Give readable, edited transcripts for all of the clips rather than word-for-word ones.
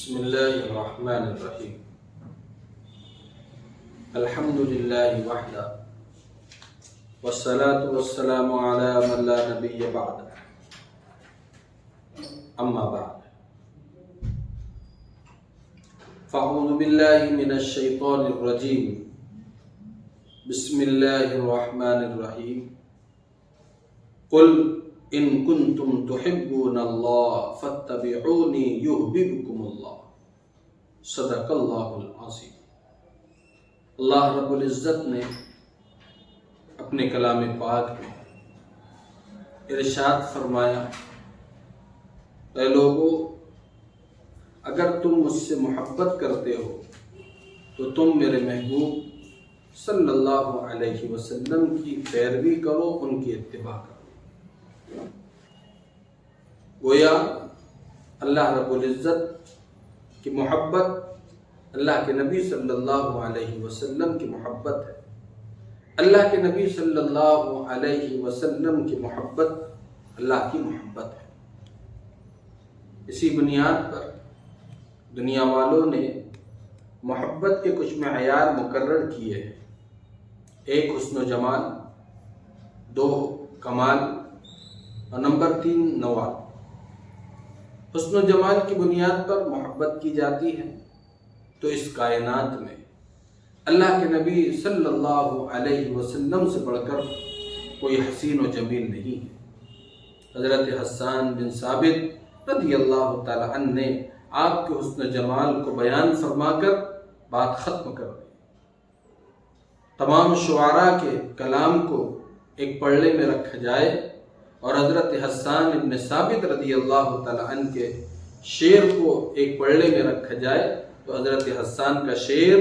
بسم اللہ الرحمن الرحیم الحمد للہ وحدہ والصلاة والسلام علی من لا نبی بعد اما بعد فاعوذ باللہ من الشیطان الرجیم بسم اللہ الرحمن الرحیم قل ان کنتم تحبون اللہ فاتبعونی یحببکم اللہ صدق اللہ العظیم۔ اللہ رب العزت نے اپنے کلام پاک میں ارشاد فرمایا، اے لوگو، اگر تم مجھ سے محبت کرتے ہو تو تم میرے محبوب صلی اللہ علیہ وسلم کی پیروی کرو، ان کی اتباع کرو۔ گویا اللہ رب العزت کی محبت اللہ کے نبی صلی اللہ علیہ وسلم کی محبت ہے، اللہ کے نبی صلی اللہ علیہ وسلم کی محبت اللہ کی محبت ہے۔ اسی بنیاد پر دنیا والوں نے محبت کے کچھ معیار مقرر کیے ہیں۔ ایک حسن و جمال، دو کمال اور نمبر 3 نوال۔ حسن و جمال کی بنیاد پر محبت کی جاتی ہے تو اس کائنات میں اللہ کے نبی صلی اللہ علیہ وسلم سے بڑھ کر کوئی حسین و جمیل نہیں ہے۔ حضرت حسان بن ثابت رضی اللہ تعالی عنہ نے آپ کے حسن و جمال کو بیان فرما کر بات ختم کر دی۔ تمام شعراء کے کلام کو ایک پلڑے میں رکھا جائے اور حضرت حسان بن ثابت رضی اللہ تعالی عنہ کے شعر کو ایک پلڑے میں رکھا جائے تو حضرت حسان کا شعر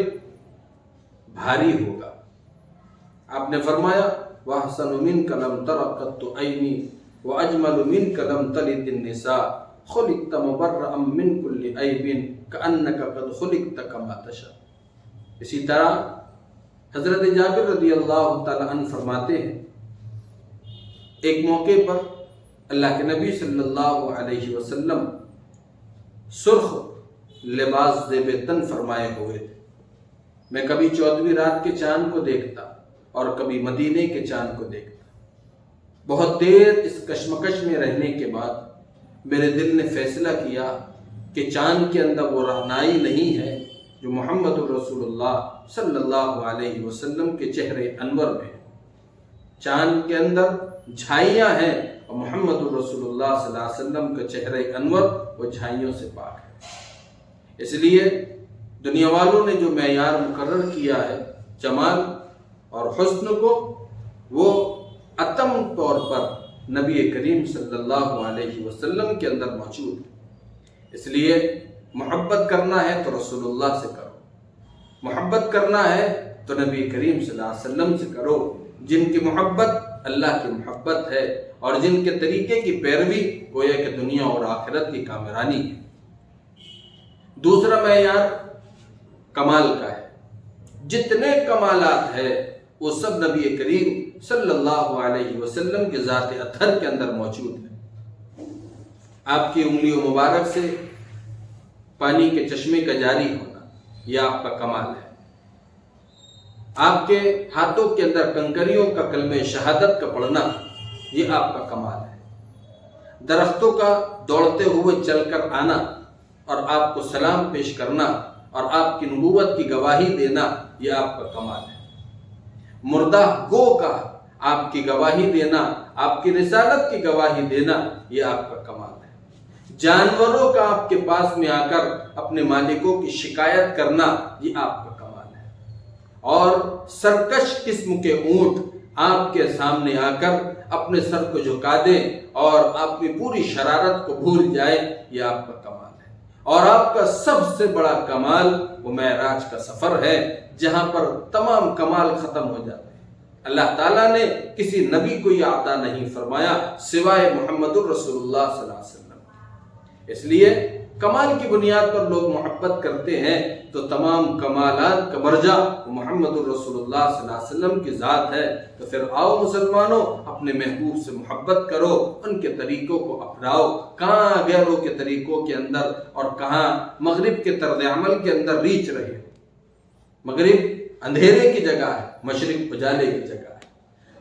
بھاری ہوگا۔ آپ نے فرمایا، وَأَحْسَنُ مِنْكَ لَمْ تَرَ قَطُّ عَيْنِي وَأَجْمَلُ مِنْكَ لَمْ تَلِدِ النِّسَاءُ خُلِقْتَ مُبَرَّأً مِنْ كُلِّ عَيْبٍ كَأَنَّكَ قَدْ خُلِقْتَ كَمَا تَشَاءُ۔ اسی طرح حضرت جابر رضی اللہ تعالی عنہ فرماتے ہیں، ایک موقع پر اللہ کے نبی صلی اللہ علیہ وسلم سرخ لباس زیب تن فرمائے ہوئے تھے۔ میں کبھی 14ویں رات کے چاند کو دیکھتا اور کبھی مدینے کے چاند کو دیکھتا۔ بہت دیر اس کشمکش میں رہنے کے بعد میرے دل نے فیصلہ کیا کہ چاند کے اندر وہ رہنائی نہیں ہے جو محمد رسول اللہ صلی اللہ علیہ وسلم کے چہرے انور میں ہے۔ چاند کے اندر جھائیاں ہیں اور محمد رسول اللہ صلی اللہ علیہ وسلم کا چہرہ انور وہ جھائیوں سے پاک ہے۔ اس لیے دنیا والوں نے جو معیار مقرر کیا ہے جمال اور حسن کو، وہ اتم طور پر نبی کریم صلی اللہ علیہ وسلم کے اندر موجود ہے۔ اس لیے محبت کرنا ہے تو رسول اللہ سے کرو، محبت کرنا ہے تو نبی کریم صلی اللہ علیہ وسلم سے کرو، جن کی محبت اللہ کی محبت ہے اور جن کے طریقے کی پیروی گویا کہ دنیا اور آخرت کی کامرانی ہے۔ دوسرا معیار کمال کا ہے۔ جتنے کمالات ہیں وہ سب نبی کریم صلی اللہ علیہ وسلم کے ذات اطہر کے اندر موجود ہیں۔ آپ کی انگلیوں مبارک سے پانی کے چشمے کا جاری ہونا یہ آپ کا کمال ہے۔ آپ کے ہاتھوں کے اندر کنکریوں کا کلمہ شہادت کا پڑھنا یہ آپ کا کمال ہے۔ درختوں کا دوڑتے ہوئے چل کر آنا اور آپ کو سلام پیش کرنا اور آپ کی نبوت کی گواہی دینا یہ آپ کا کمال ہے۔ مردہ گو کا آپ کی گواہی دینا، آپ کی رسالت کی گواہی دینا یہ آپ کا کمال ہے۔ جانوروں کا آپ کے پاس میں آ کر اپنے مالکوں کی شکایت کرنا یہ آپ کا کمال ہے۔ اور سرکش قسم کے اونٹ آپ کے سامنے آ کر اپنے سر کو جھکا دیں اور اپنی پوری شرارت کو بھول جائے یہ آپ کا کمال ہے۔ اور آپ کا سب سے بڑا کمال وہ معراج کا سفر ہے، جہاں پر تمام کمال ختم ہو جاتے ہیں۔ اللہ تعالیٰ نے کسی نبی کو یہ عطا نہیں فرمایا سوائے محمد الرسول اللہ صلی اللہ علیہ وسلم۔ اس لیے کمال کی بنیاد پر لوگ محبت کرتے ہیں تو تمام کمالات کا مرجع محمد الرسول اللہ صلی اللہ علیہ وسلم کی ذات ہے۔ تو پھر آؤ مسلمانوں، اپنے محبوب سے محبت کرو، ان کے طریقوں کو اپناؤ۔ کہاں غیروں کے طریقوں کے اندر اور کہاں مغرب کے طرز عمل کے اندر ریچھ رہے ہو۔ مغرب اندھیرے کی جگہ ہے، مشرق اجالے کی جگہ ہے۔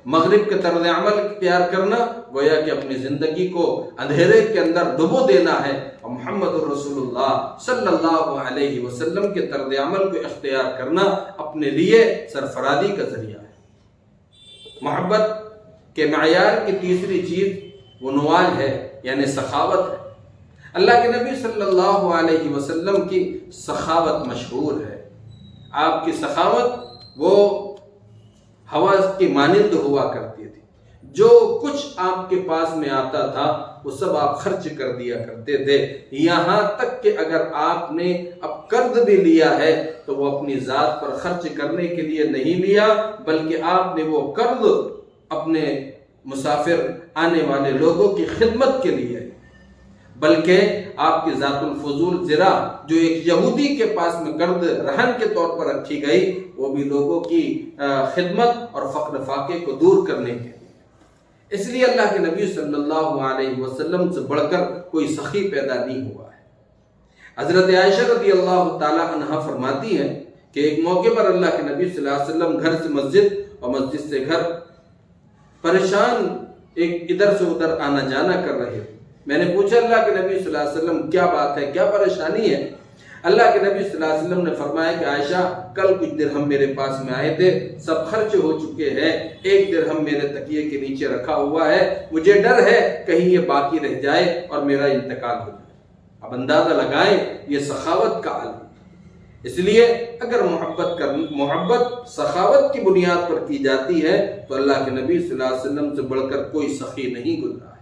مغرب کے طرز عمل اختیار کرنا گویا کہ اپنی زندگی کو اندھیرے کے اندر ڈبو دینا ہے، اور محمد الرسول اللہ صلی اللہ علیہ وسلم کے طرز عمل کو اختیار کرنا اپنے لیے سرفرازی کا ذریعہ ہے۔ محبت کے معیار کی تیسری چیز عنوان ہے، یعنی سخاوت ہے۔ اللہ کے نبی صلی اللہ علیہ وسلم کی سخاوت مشہور ہے۔ آپ کی سخاوت وہ ہوا کی مانند ہوا کرتی تھی، جو کچھ آپ کے پاس میں آتا تھا وہ سب آپ خرچ کر دیا کرتے تھے، یہاں تک کہ اگر آپ نے اب قرض بھی لیا ہے تو وہ اپنی ذات پر خرچ کرنے کے لیے نہیں لیا، بلکہ آپ نے وہ قرض اپنے مسافر آنے والے لوگوں کی خدمت کے لیے، بلکہ آپ کی ذات الفضول زرا جو ایک یہودی کے پاس میں قرض رہن کے طور پر رکھی گئی، وہ بھی لوگوں کی خدمت اور فقر فاقے کو دور کرنے کے لیے۔ اس لیے اللہ کے نبی صلی اللہ علیہ وسلم سے بڑھ کر کوئی سخی پیدا نہیں ہوا ہے۔ حضرت عائشہ رضی اللہ تعالی عنہا فرماتی ہیں کہ ایک موقع پر اللہ کے نبی صلی اللہ علیہ وسلم گھر سے مسجد اور مسجد سے گھر پریشان ایک ادھر سے ادھر آنا جانا کر رہے تھے۔ میں نے پوچھا اللہ کے نبی صلی اللہ علیہ وسلم کیا بات ہے، کیا پریشانی ہے؟ اللہ کے نبی صلی اللہ علیہ وسلم نے فرمایا کہ عائشہ کل کچھ درہم میرے پاس میں آئے تھے، سب خرچ ہو چکے ہیں، ایک درہم میرے تکیے کے نیچے رکھا ہوا ہے، مجھے ڈر ہے کہیں یہ باقی رہ جائے اور میرا انتقال ہو جائے۔ اب اندازہ لگائیں یہ سخاوت کا عالم۔ اس لیے اگر محبت سخاوت کی بنیاد پر کی جاتی ہے تو اللہ کے نبی صلی اللہ علیہ وسلم سے بڑھ کر کوئی سخی نہیں گزرا ہے۔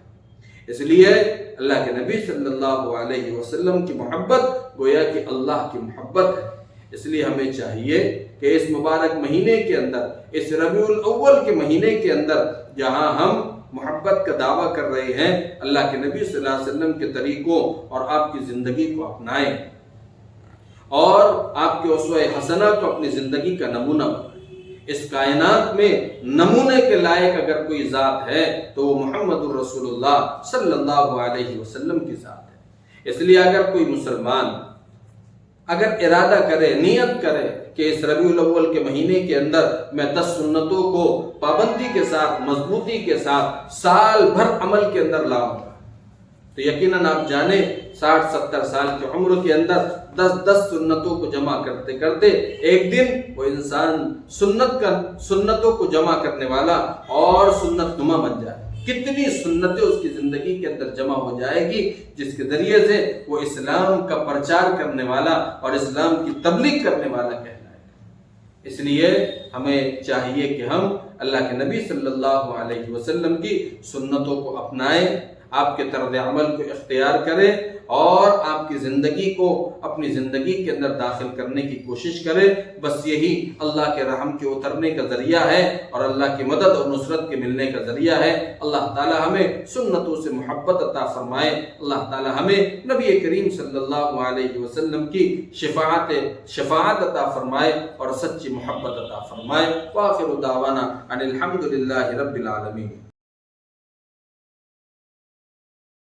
اس لیے اللہ کے نبی صلی اللہ علیہ وسلم کی محبت گویا کہ اللہ کی محبت ہے۔ اس لیے ہمیں چاہیے کہ اس مبارک مہینے کے اندر، اس ربیع الاول کے مہینے کے اندر، جہاں ہم محبت کا دعویٰ کر رہے ہیں، اللہ کے نبی صلی اللہ علیہ وسلم کے طریقوں اور آپ کی زندگی کو اپنائیں اور آپ کے اسوہ حسنہ کو اپنی زندگی کا نمونہ بنائیں۔ اس کائنات میں نمونے کے لائق اگر کوئی ذات ہے تو وہ محمد الرسول اللہ صلی اللہ علیہ وسلم کی ذات ہے۔ اس لیے اگر کوئی مسلمان اگر ارادہ کرے، نیت کرے کہ اس ربیع الاول کے مہینے کے اندر میں 10 سنتوں کو پابندی کے ساتھ، مضبوطی کے ساتھ سال بھر عمل کے اندر لاؤں گا، تو یقیناً آپ جانیں 60-70 سال کی عمر کے اندر 10 سنتوں کو جمع کرتے کرتے ایک دن وہ انسان سنتوں کو جمع کرنے والا اور سنت نما بن جائے۔ کتنی سنتیں اس کی زندگی کے اندر جمع ہو جائے گی جس کے ذریعے سے وہ اسلام کا پرچار کرنے والا اور اسلام کی تبلیغ کرنے والا کہلائے گا۔ اس لیے ہمیں چاہیے کہ ہم اللہ کے نبی صلی اللہ علیہ وسلم کی سنتوں کو اپنائیں، آپ کے طرز عمل کو اختیار کریں اور آپ کی زندگی کو اپنی زندگی کے اندر داخل کرنے کی کوشش کریں۔ بس یہی اللہ کے رحم کے اترنے کا ذریعہ ہے اور اللہ کی مدد اور نصرت کے ملنے کا ذریعہ ہے۔ اللہ تعالی ہمیں سنتوں سے محبت عطا فرمائے، اللہ تعالی ہمیں نبی کریم صلی اللہ علیہ وسلم کی شفاعت عطا فرمائے اور سچی محبت عطا فرمائے۔ وآخر دعوانا ان الحمد للہ رب العالمین۔